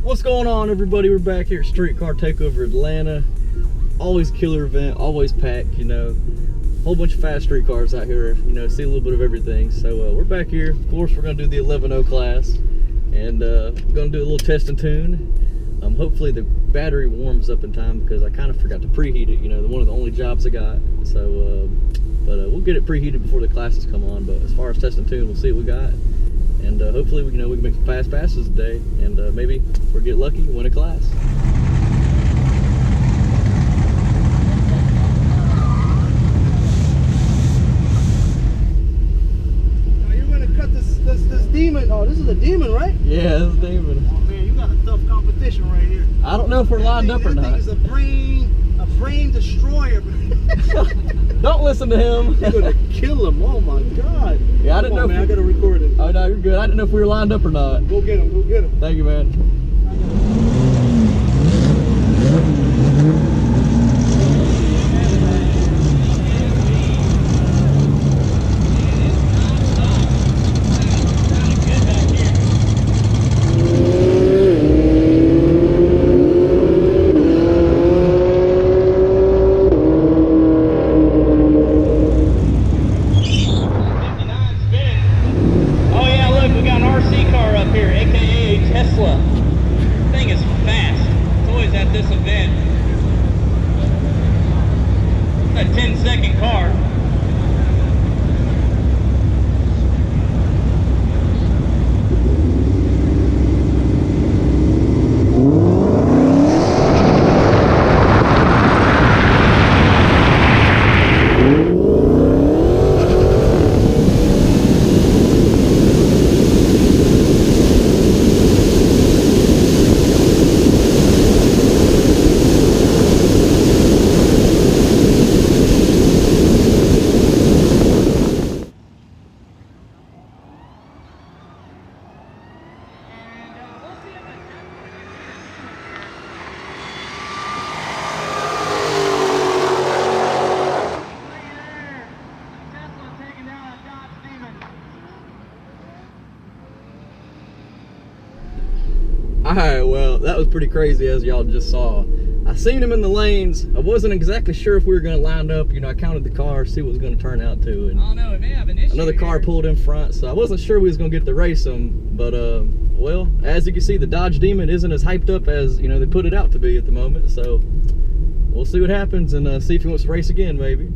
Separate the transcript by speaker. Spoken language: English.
Speaker 1: What's going on, everybody? We're back here at Streetcar Takeover Atlanta. Always killer event, always packed, you know. Whole bunch of fast street cars out here, you know, see a little bit of everything. So we're back here. Of course, we're gonna do the 11.0 class, and we're gonna do a little test and tune. Hopefully the battery warms up in time, because I kind of forgot to preheat it, you know, one of the only jobs I got. So, we'll get it preheated before the classes come on. But as far as test and tune, we'll see what we got. And hopefully, we can make some fast passes today, and maybe if we get lucky, win a class.
Speaker 2: Now you're gonna cut this demon. Oh, this is a demon, right?
Speaker 1: Yeah, this is a demon.
Speaker 2: Oh man, you got a tough competition right here.
Speaker 1: I don't know if we're lined up or not.
Speaker 2: This thing is a brain destroyer.
Speaker 1: Don't listen to him.
Speaker 2: You're gonna kill him. Oh my God.
Speaker 1: Yeah, I didn't know.
Speaker 2: Man, I gotta record it.
Speaker 1: Oh no, you're good. I didn't know if we were lined up or not.
Speaker 2: Go get him. Go get him.
Speaker 1: Thank you, man.
Speaker 3: This event. It's a 10-second car.
Speaker 1: Alright, well, that was pretty crazy, as y'all just saw. I seen him in the lanes. I wasn't exactly sure if we were going to line up. You know, I counted the car, see what it was going to turn out to. And
Speaker 3: I don't know, it may have an issue.
Speaker 1: another car pulled in front, so I wasn't sure we was going to get to race him. But, well, as you can see, the Dodge Demon isn't as hyped up as, you know, they put it out to be at the moment. So we'll see what happens, and see if he wants to race again, maybe.